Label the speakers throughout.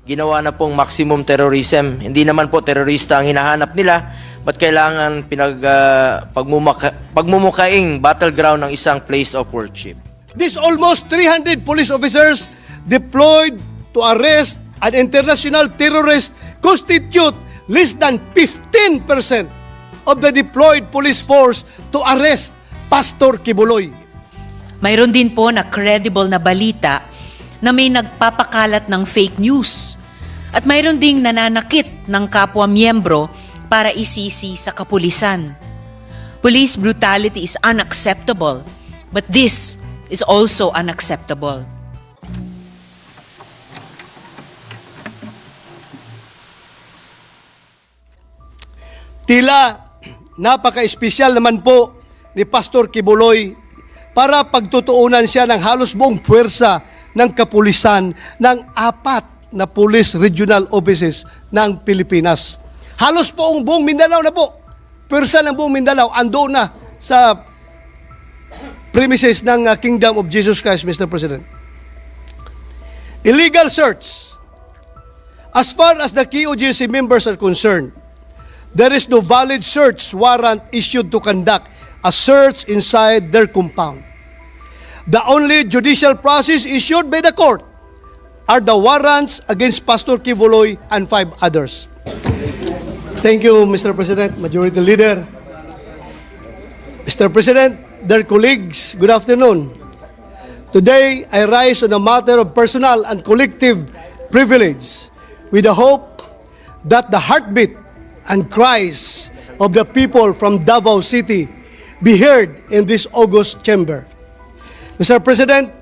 Speaker 1: ginawa na pong maximum terrorism. Hindi naman po terorista ang hinahanap nila, but kailangan pagmumukaing battleground ng isang place of worship.
Speaker 2: These almost 300 police officers deployed to arrest an international terrorist constitute less than 15% of the deployed police force to arrest Pastor Kibuloy.
Speaker 3: Mayroon din po na credible na balita na may nagpapakalat ng fake news at mayroon ding nananakit ng kapwa miyembro para isisi sa kapulisan. Police brutality is unacceptable, but this is also unacceptable.
Speaker 2: Tila napaka-espesyal naman po ni Pastor Kibuloy para pagtutuunan siya ng halos buong puwersa ng kapulisan ng 4 na police regional offices ng Pilipinas. Halos po ang buong Mindanao na po. Puwersa ng buong Mindanao ando na sa premises ng Kingdom of Jesus Christ, Mr. President. Illegal search. As far as the KOJC members are concerned, there is no valid search warrant issued to conduct a search inside their compound. The only judicial process issued by the court are the warrants against Pastor Kibuloy and 5 others. Thank you, Mr. President, Majority Leader. Mr. President, dear colleagues, good afternoon. Today, I rise on a matter of personal and collective privilege with the hope that the heartbeat and cries of the people from Davao City be heard in this august chamber. Mr. President,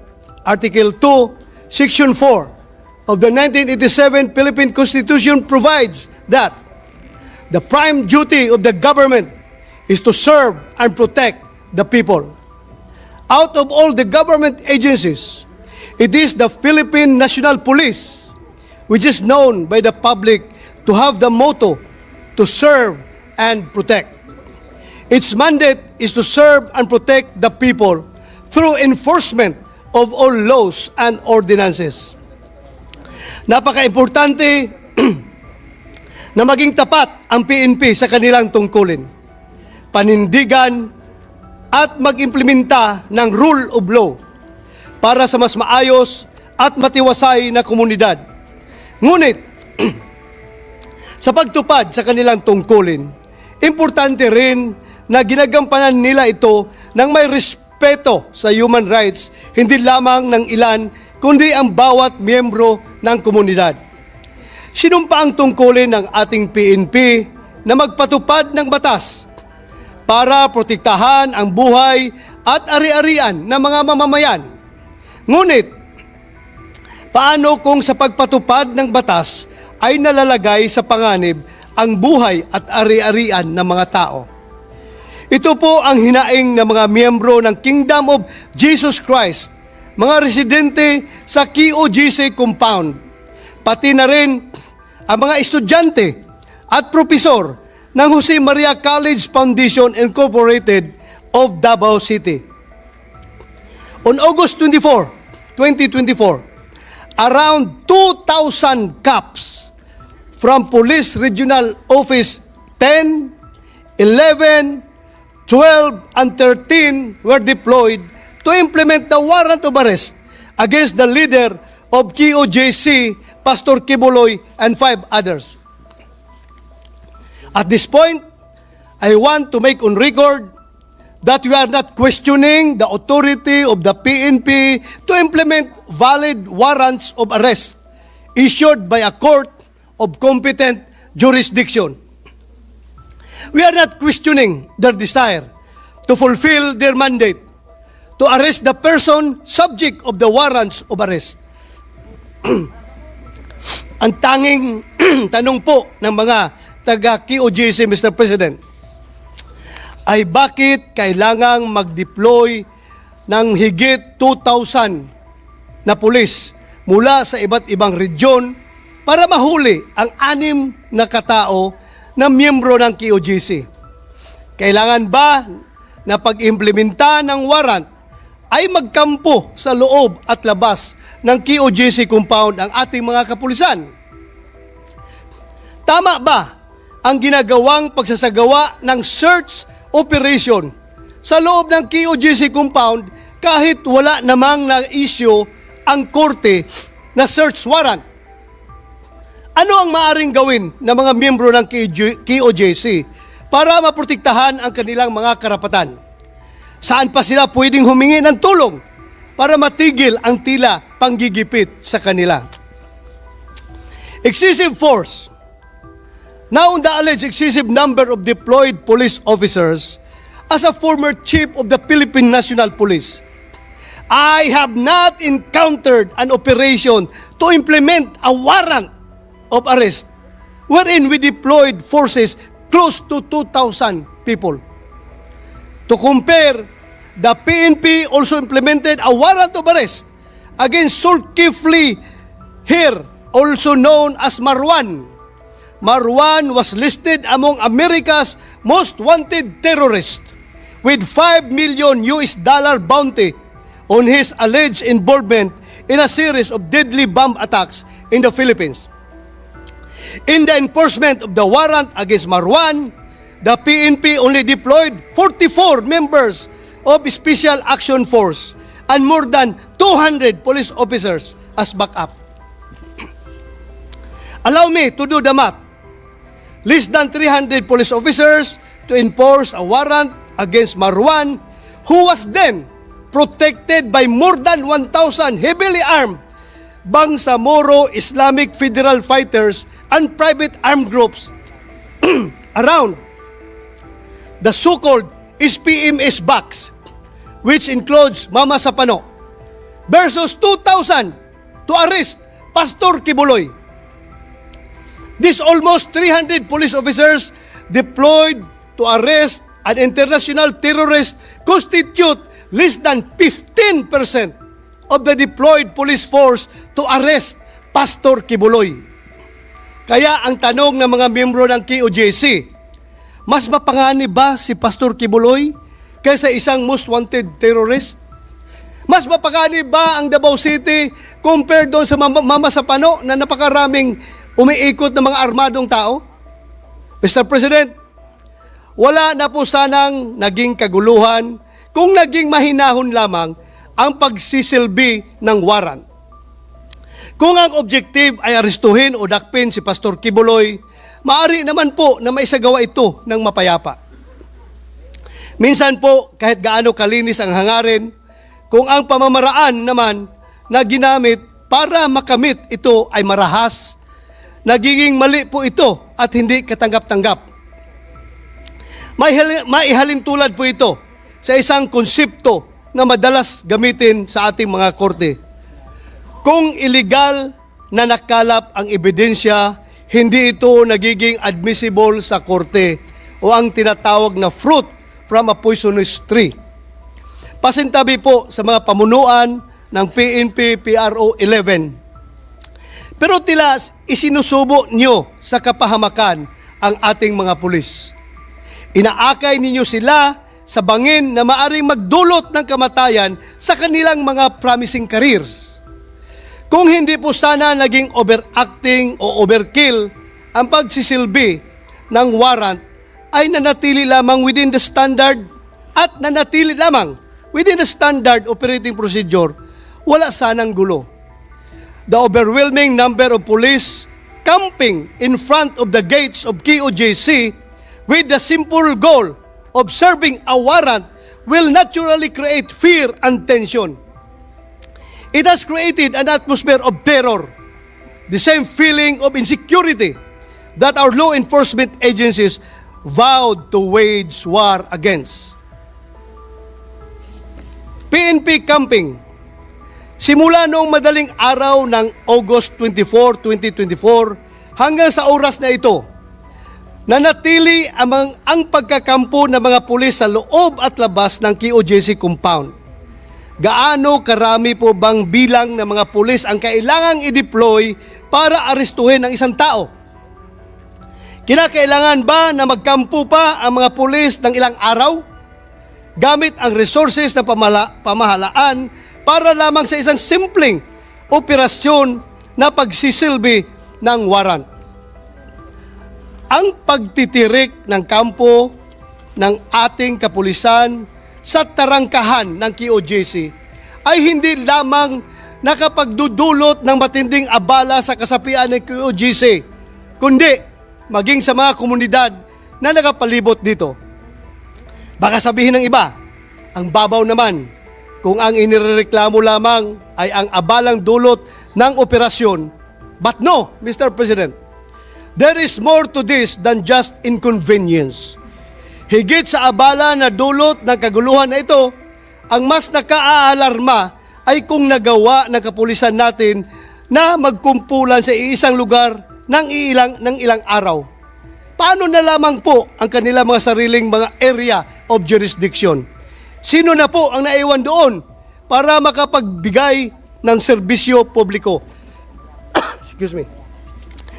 Speaker 2: Article 2, Section 4 of the 1987 Philippine Constitution provides that the prime duty of the government is to serve and protect the people. Out of all the government agencies, it is the Philippine National Police, which is known by the public to have the motto to serve and protect. Its mandate is to serve and protect the people through enforcement of all laws and ordinances. Napaka-importante na maging tapat ang PNP sa kanilang tungkulin, panindigan at mag-implementa ng rule of law para sa mas maayos at matiwasay na komunidad. Ngunit, sa pagtupad sa kanilang tungkulin, importante rin na ginagampanan nila ito ng may respeto sa human rights, hindi lamang ng ilan, kundi ang bawat miyembro ng komunidad. Sinumpa ang tungkulin ng ating PNP na magpatupad ng batas para protektahan ang buhay at ari-arian ng mga mamamayan. Ngunit, paano kung sa pagpatupad ng batas ay nalalagay sa panganib ang buhay at ari-arian ng mga tao? Ito po ang hinaing ng mga miyembro ng Kingdom of Jesus Christ, mga residente sa KOJC compound, pati na rin ang mga estudyante at propesor ng Jose Maria College Foundation Incorporated of Davao City. On August 24, 2024, around 2,000 cops from Police Regional Office 10, 11, 12, and 13 were deployed to implement the warrant of arrest against the leader of KOJC, Pastor Kibuloy, and 5 others. At this point, I want to make on record that we are not questioning the authority of the PNP to implement valid warrants of arrest issued by a court of competent jurisdiction. We are not questioning their desire to fulfill their mandate to arrest the person subject of the warrants of arrest. Ang tanging tanong po ng mga taga-KOJC, Mr. President, ay bakit kailangang mag-deploy ng higit 2,000 na pulis mula sa iba't ibang region para mahuli ang 6 na katao na miyembro ng KOJC? Kailangan ba na pag-implementa ng warrant ay magkampo sa loob at labas ng KOJC compound ang ating mga kapulisan? Tama ba ang ginagawang pagsasagawa ng search operation sa loob ng KOJC compound kahit wala namang na-issue ang korte na search warrant? Ano ang maaring gawin ng mga miyembro ng KOJC para maprotektahan ang kanilang mga karapatan? Saan pa sila pwedeng humingi ng tulong para matigil ang tila panggigipit sa kanila? Excessive force. Now, the alleged excessive number of deployed police officers, as a former chief of the Philippine National Police, I have not encountered an operation to implement a warrant of arrest wherein we deployed forces close to 2,000 people. To compare, the PNP also implemented a warrant of arrest against Zulkifli here, also known as Marwan. Marwan was listed among America's most wanted terrorists with $5 million bounty on his alleged involvement in a series of deadly bomb attacks in the Philippines. In the enforcement of the warrant against Marwan, the PNP only deployed 44 members of Special Action Force and more than 200 police officers as backup. Allow me to do the math. Less than 300 police officers to enforce a warrant against Marwan, who was then protected by more than 1,000 heavily armed Bangsamoro Islamic Federal Fighters and private armed groups around the so-called SPMS box, which includes Mama Sapano, versus 2,000 to arrest Pastor Kibuloy. These almost 300 police officers deployed to arrest an international terrorist constitute less than 15% of the deployed police force to arrest Pastor Kibuloy. Kaya ang tanong ng mga miyembro ng KOJC, mas mapanganib ba si Pastor Kibuloy kaysa isang most wanted terrorist? Mas mapanganib ba ang Davao City compared doon sa Mama Sapano na napakaraming umiikot ng mga armadong tao? Mr. President, wala na po sanang naging kaguluhan kung naging mahinahon lamang ang pagsisilbi ng warrant. Kung ang objective ay arestuhin o dakpin si Pastor Kibuloy, maaari naman po na maisagawa ito ng mapayapa. Minsan po, kahit gaano kalinis ang hangarin, kung ang pamamaraan naman na ginamit para makamit ito ay marahas, nagiging mali po ito at hindi katanggap-tanggap. Maihalin tulad po ito sa isang konsepto na madalas gamitin sa ating mga korte. Kung illegal na nakalap ang ebidensya, hindi ito nagiging admissible sa korte o ang tinatawag na fruit from a poisonous tree. Pasintabi po sa mga pamunuan ng PNP PRO 11. Pero tila isinusubo nyo sa kapahamakan ang ating mga pulis. Inaakay ninyo sila sa bangin na maaring magdulot ng kamatayan sa kanilang mga promising careers. Kung hindi po sana naging overacting o overkill ang pagsisilbi ng warrant, ay nanatili lamang within the standard operating procedure, wala sanang gulo. The overwhelming number of police camping in front of the gates of KOJC with the simple goal of serving a warrant will naturally create fear and tension. It has created an atmosphere of terror, the same feeling of insecurity that our law enforcement agencies vowed to wage war against. PNP camping. Simula noong madaling araw ng August 24, 2024 hanggang sa oras na ito, nanatili ang pagkakampo ng mga pulis sa loob at labas ng KOJC compound. Gaano karami po bang bilang ng mga pulis ang kailangang i-deploy para arestuhin ang isang tao? Kinakailangan ba na magkampo pa ang mga pulis ng ilang araw? Gamit ang resources ng pamahalaan para lamang sa isang simpleng operasyon na pagsisilbi ng warrant. ang pagtitirik ng kampo ng ating kapulisan sa tarangkahan ng QOJC ay hindi lamang nakapagdudulot ng matinding abala sa kasapian ng QOJC, kundi maging sa mga komunidad na nakapalibot dito. Baka sabihin ng iba, ang babaw naman kung ang inireklamo lamang ay ang abalang dulot ng operasyon. But no, Mr. President, there is more to this than just inconvenience. Higit sa abala na dulot ng kaguluhan na ito, ang mas nakaalarma ay kung nagawa ng kapulisan natin na magkumpulan sa iisang lugar ng ilang araw. Paano na lamang po ang kanilang mga sariling mga area of jurisdiction? Sino na po ang naiwan doon para makapagbigay ng serbisyo publiko? Excuse me.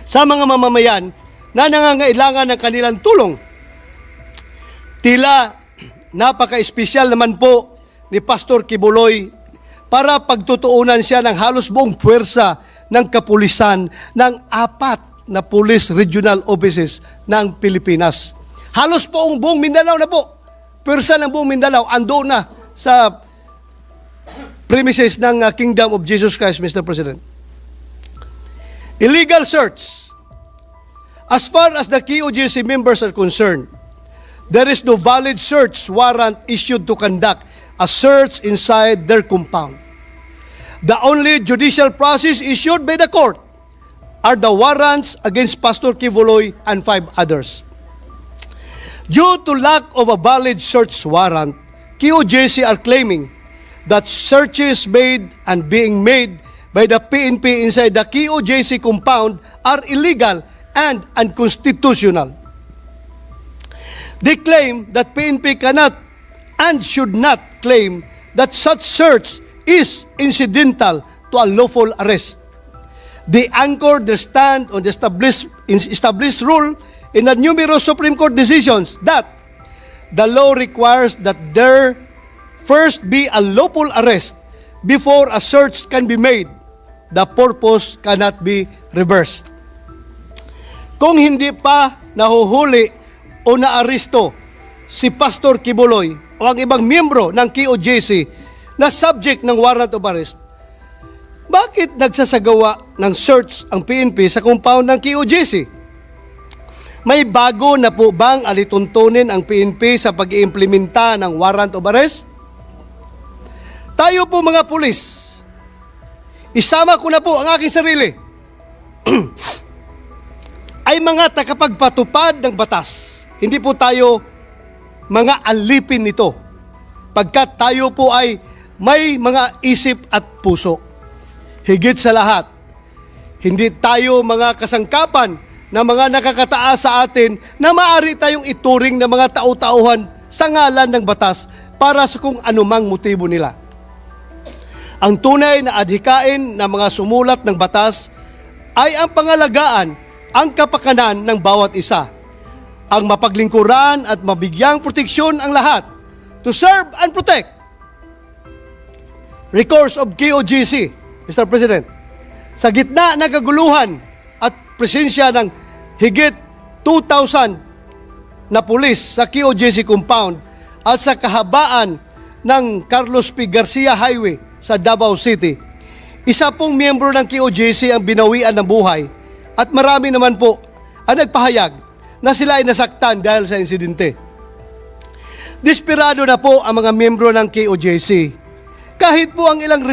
Speaker 2: Sa mga mamamayan na nangangailangan ng kanilang tulong. Tila napaka-espesyal naman po ni Pastor Kibuloy para pagtutuunan siya ng halos buong puwersa ng kapulisan ng 4 na police regional offices ng Pilipinas. Halos po ang buong Mindanao na po. Puwersa ng buong Mindanao ando na sa premises ng Kingdom of Jesus Christ, Mr. President. Illegal search. As far as the QOJC members are concerned, there is no valid search warrant issued to conduct a search inside their compound. The only judicial process issued by the court are the warrants against Pastor Kibuloy and 5 others. Due to lack of a valid search warrant, QOJC are claiming that searches made and being made by the PNP inside the QOJC compound are illegal and unconstitutional. They claim that PNP cannot and should not claim that such search is incidental to a lawful arrest. They anchor their stand on the established rule in the numerous Supreme Court decisions that the law requires that there first be a lawful arrest before a search can be made. The purpose cannot be reversed. Kung hindi pa nahuhuli o naaresto si Pastor Kibuloy o ang ibang miyembro ng QOJC na subject ng warrant of arrest, bakit nagsasagawa ng search ang PNP sa compound ng QOJC? May bago na po bang alituntunin ang PNP sa pag-iimplementa ng warrant of arrest? Tayo po mga pulis, isama ko na po ang aking sarili, ay mga takapagpatupad ng batas. Hindi po tayo mga alipin nito, pagkat tayo po ay may mga isip at puso. Higit sa lahat, hindi tayo mga kasangkapan na mga nakakataas sa atin na maaari tayong ituring na mga tao-tauhan sa ngalan ng batas para sa kung anumang motibo nila. Ang tunay na adhikain ng mga sumulat ng batas ay ang pangalagaan ang kapakanan ng bawat isa, ang mapaglingkuran at mabigyang proteksyon ang lahat, to serve and protect. Recourse of QOJC, Mr. President, sa gitna ng kaguluhan at presensya ng higit 2,000 na pulis sa QOJC compound at sa kahabaan ng Carlos P. Garcia Highway sa Davao City, isa pong miyembro ng QOJC ang binawian ng buhay at marami naman po ang nagpahayag na sila ay nasaktan dahil sa insidente. Desperado na po ang mga miyembro ng QOJC. Kahit po ang ilang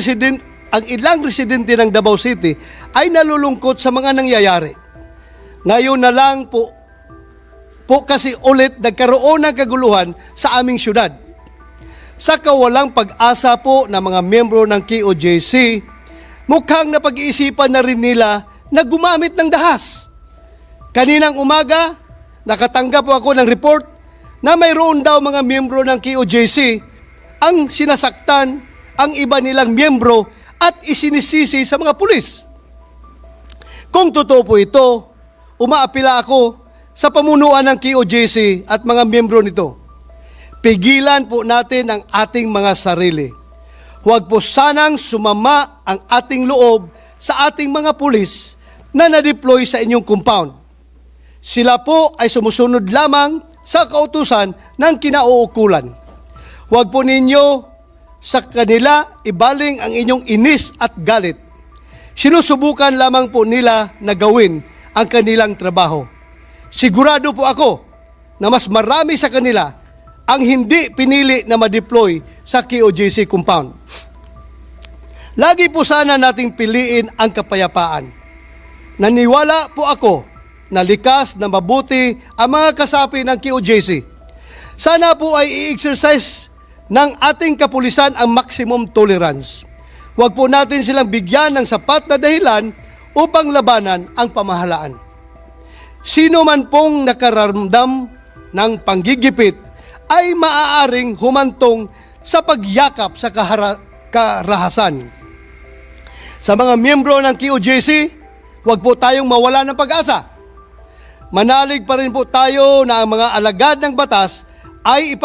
Speaker 2: residente ng Davao City ay nalulungkot sa mga nangyayari. Ngayon na lang po kasi ulit nagkaroon ng kaguluhan sa aming syudad. Sa kawalang pag-asa po ng mga miyembro ng QOJC, mukhang napag-iisipan na rin nila na gumamit ng dahas. Kaninang umaga, nakatanggap po ako ng report na mayroon daw mga miyembro ng QOJC ang sinasaktan ang iba nilang miyembro at isinisisi sa mga pulis. Kung totoo po ito, umaapila ako sa pamunuan ng QOJC at mga miyembro nito. Pigilan po natin ang ating mga sarili. Huwag po sanang sumama ang ating loob sa ating mga pulis na na-deploy sa inyong compound. Sila po ay sumusunod lamang sa kautusan ng kinauukulan. Huwag po ninyo sa kanila ibaling ang inyong inis at galit. Sinusubukan lamang po nila na gawin ang kanilang trabaho. Sigurado po ako na mas marami sa kanila ang hindi pinili na ma-deploy sa KOJC compound. Lagi po sana nating piliin ang kapayapaan. Naniwala po ako na likas na mabuti ang mga kasapi ng KOJC. Sana po ay i-exercise ng ating kapulisan ang maximum tolerance. Huwag po natin silang bigyan ng sapat na dahilan upang labanan ang pamahalaan. Sino man pong nakaramdam ng panggigipit ay maaaring humantong sa pagyakap sa karahasan. Sa mga miyembro ng KOJC, huwag po tayong mawala ng pag-asa. Manalig pa rin po tayo na ang mga alagad ng batas ay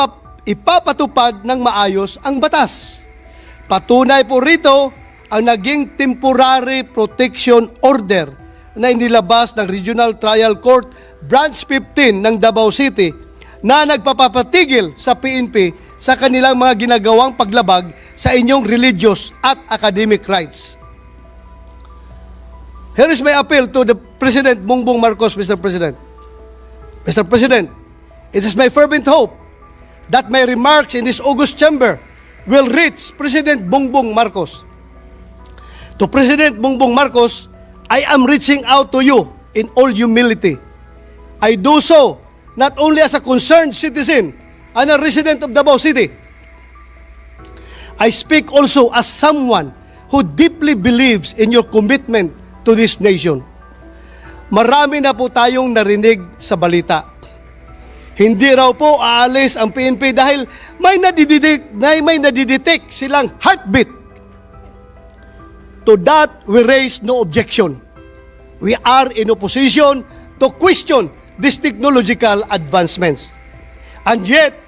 Speaker 2: ipapatupad ng maayos ang batas. Patunay po rito ang naging temporary protection order na inilabas ng Regional Trial Court Branch 15 ng Davao City na nagpapapatigil sa PNP sa kanilang mga ginagawang paglabag sa inyong religious at academic rights. Here is my appeal to the President Bongbong Marcos, Mr. President. Mr. President, it is my fervent hope that my remarks in this August chamber will reach President Bongbong Marcos. To President Bongbong Marcos, I am reaching out to you in all humility. I do so not only as a concerned citizen and a resident of Davao City. I speak also as someone who deeply believes in your commitment to this nation. Marami na po tayong narinig sa balita. Hindi raw po aalis ang PNP dahil may nadidetect silang heartbeat. To that, we raise no objection. We are in opposition to question these technological advancements. And yet,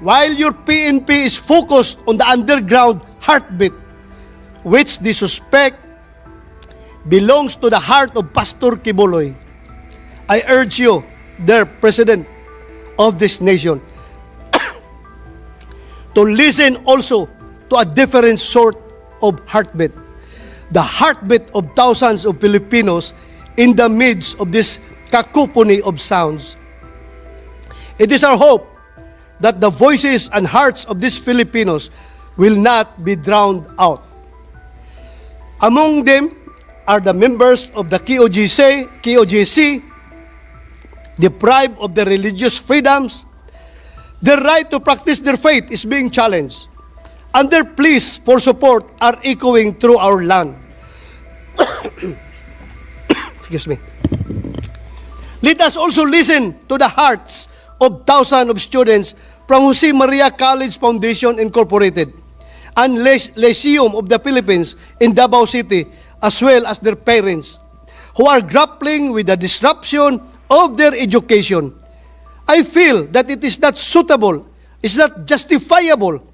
Speaker 2: while your PNP is focused on the underground heartbeat, which they suspect belongs to the heart of Pastor Kibuloy, I urge you, dear President of this nation, to listen also to a different sort of heartbeat, the heartbeat of thousands of Filipinos in the midst of this cacophony of sounds. It is our hope that the voices and hearts of these Filipinos will not be drowned out. Among them are the members of the KOJC, deprived of their religious freedoms. Their right to practice their faith is being challenged, and their pleas for support are echoing through our land. Excuse me. Let us also listen to the hearts of thousands of students from Jose Maria College Foundation Incorporated and Lyceum of the Philippines in Davao City, as well as their parents, who are grappling with the disruption of their education. I feel that it is not suitable, it's not justifiable,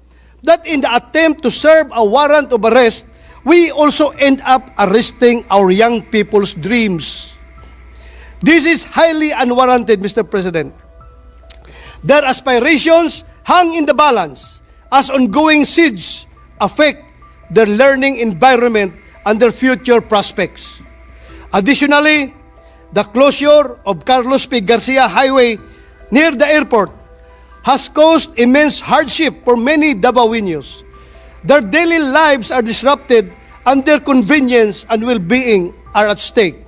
Speaker 2: that in the attempt to serve a warrant of arrest, we also end up arresting our young people's dreams. This is highly unwarranted, Mr. President. Their aspirations hang in the balance as ongoing siege affect their learning environment and their future prospects. Additionally, the closure of Carlos P. Garcia Highway near the airport has caused immense hardship for many Davaoenos. Their daily lives are disrupted and their convenience and well-being are at stake.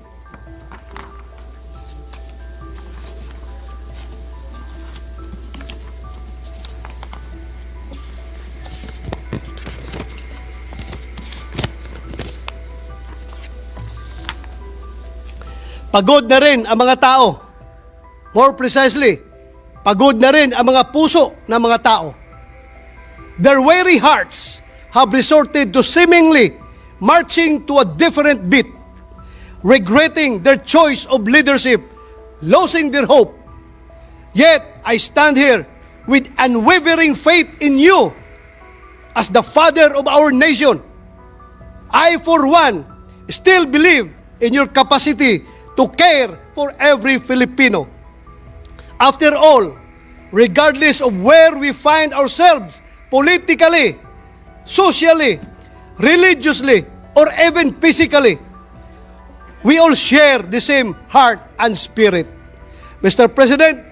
Speaker 2: Pagod na rin ang mga tao. More precisely, pagod na rin ang mga puso ng mga tao. Their weary hearts have resorted to seemingly marching to a different beat, regretting their choice of leadership, losing their hope. Yet, I stand here with unwavering faith in you as the father of our nation. I, for one, still believe in your capacity to care for every Filipino. After all, regardless of where we find ourselves politically, socially, religiously, or even physically, we all share the same heart and spirit. Mr. President,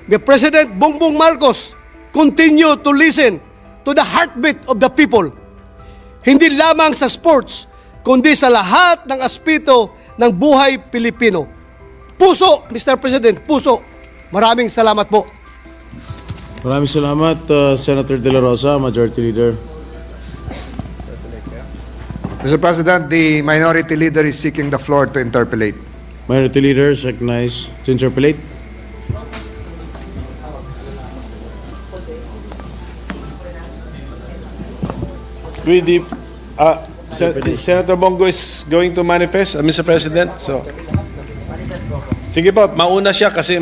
Speaker 2: the President Bongbong Marcos continue to listen to the heartbeat of the people. Hindi lamang sa sports, kundi sa lahat ng aspeto ng buhay Pilipino. Puso, Mr. President, puso. Maraming salamat po.
Speaker 4: Maraming salamat, Senator De La Rosa, Majority Leader.
Speaker 5: Mr. President, the minority leader is seeking the floor to interpellate.
Speaker 4: Minority Leader is recognized to interpolate.
Speaker 6: Senator Bongo is going to manifest, Mr. President. So, sige po, mauna siya kasi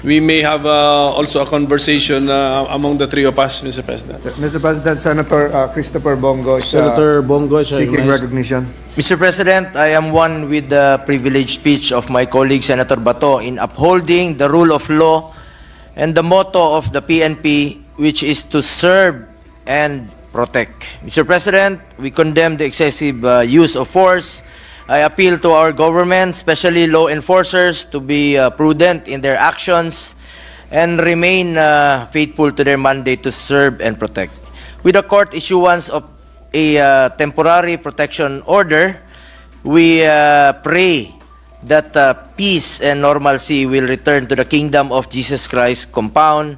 Speaker 6: we may have also a conversation among the three of us, Mr. President.
Speaker 5: Mr. President, Senator Christopher Bongo is
Speaker 4: Senator Bongo is
Speaker 5: seeking
Speaker 4: recognized.
Speaker 5: recognition.
Speaker 1: Mr. President, I am one with the privileged speech of my colleague Senator Bato in upholding the rule of law and the motto of the PNP, which is to serve and protect. Mr. President, we condemn the excessive use of force. I appeal to our government, especially law enforcers, to be prudent in their actions and remain faithful to their mandate to serve and protect. With the court issuance of a temporary protection order, we pray that peace and normalcy will return to the Kingdom of Jesus Christ compound.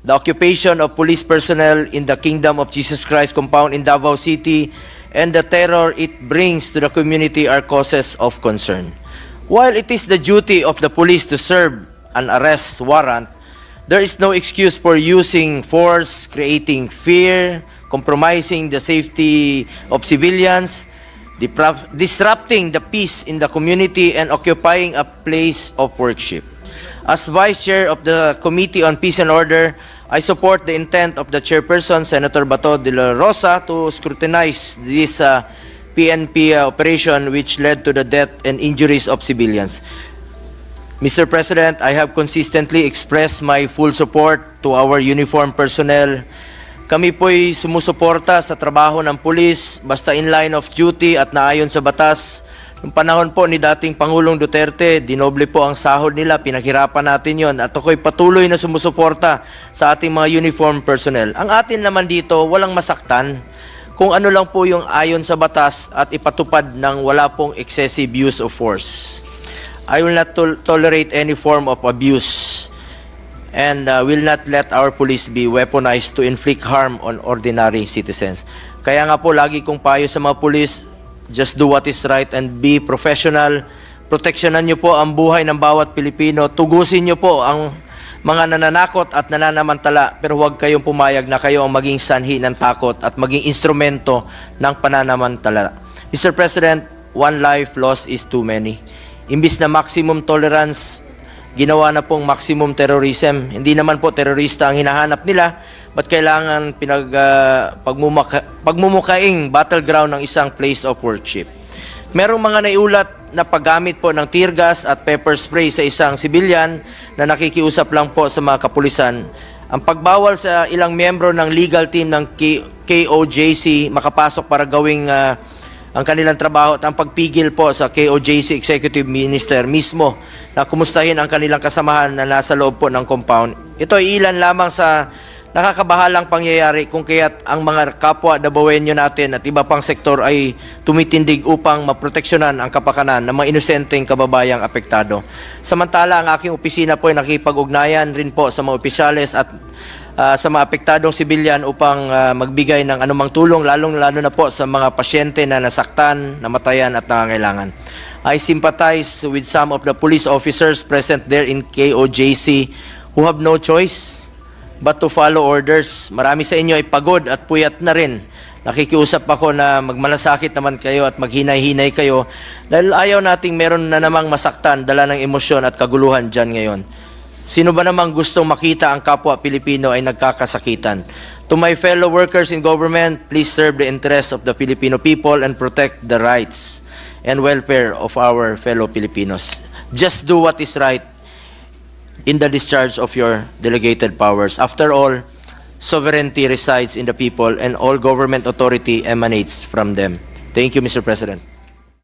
Speaker 1: The occupation of police personnel in the Kingdom of Jesus Christ compound in Davao City and the terror it brings to the community are causes of concern. While it is the duty of the police to serve an arrest warrant, there is no excuse for using force, creating fear, compromising the safety of civilians, disrupting the peace in the community, and occupying a place of worship. As Vice Chair of the Committee on Peace and Order, I support the intent of the Chairperson, Senator Bato de la Rosa, to scrutinize this PNP operation which led to the death and injuries of civilians. Mr. President, I have consistently expressed my full support to our uniformed personnel. Kami po'y sumusuporta sa trabaho ng pulis basta in line of duty at naayon sa batas. Noong panahon po ni dating Pangulong Duterte, dinoble po ang sahod nila, pinaghirapan natin yon at ako'y patuloy na sumusuporta sa ating mga uniform personnel. Ang atin naman dito, walang masaktan kung ano lang po yung ayon sa batas at ipatupad ng wala pong excessive use of force. I will not tolerate any form of abuse and will not let our police be weaponized to inflict harm on ordinary citizens. Kaya nga po, lagi kong payo sa mga police, just do what is right and be professional. Proteksyonan niyo po ang buhay ng bawat Pilipino. Tugusin niyo po ang mga nananakot at nananamantala, pero huwag kayong pumayag na kayo ang maging sanhi ng takot at maging instrumento ng pananamantala. Mr. President, one life lost is too many. Imbis na maximum tolerance, ginawa na pong maximum terrorism. Hindi naman po terorista ang hinahanap nila, ba't kailangan pagmumukaing battleground ng isang place of worship? Merong mga naiulat na paggamit po ng tear gas at pepper spray sa isang sibilyan na nakikiusap lang po sa mga kapulisan. Ang pagbawal sa ilang miyembro ng legal team ng KOJC makapasok para gawing ang kanilang trabaho at ang pagpigil po sa KOJC Executive Minister mismo na kumustahin ang kanilang kasamahan na nasa loob po ng compound. Ito ay ilan lamang sa nakakabahalang pangyayari kung kaya't ang mga kapwa Davaoenyo natin at iba pang sektor ay tumitindig upang maproteksyonan ang kapakanan ng mga inosenteng kababayang apektado. Samantala, ang aking opisina po ay nakipag-ugnayan rin po sa mga opisyales at sa mga apektadong sibilyan upang magbigay ng anumang tulong, lalong-lalo na po sa mga pasyente na nasaktan, namatayan at nangangailangan. I sympathize with some of the police officers present there in KOJC who have no choice but to follow orders. Marami sa inyo ay pagod at puyat na rin. Nakikiusap ako na magmalasakit naman kayo at maghinay-hinay kayo dahil ayaw nating meron na namang masaktan, dala ng emosyon at kaguluhan dyan ngayon. Sino ba namang gustong makita ang kapwa Pilipino ay nagkakasakitan? To my fellow workers in government, please serve the interests of the Filipino people and protect the rights and welfare of our fellow Filipinos. Just do what is right in the discharge of your delegated powers. After all, sovereignty resides in the people and all government authority emanates from them. Thank you, Mr. President.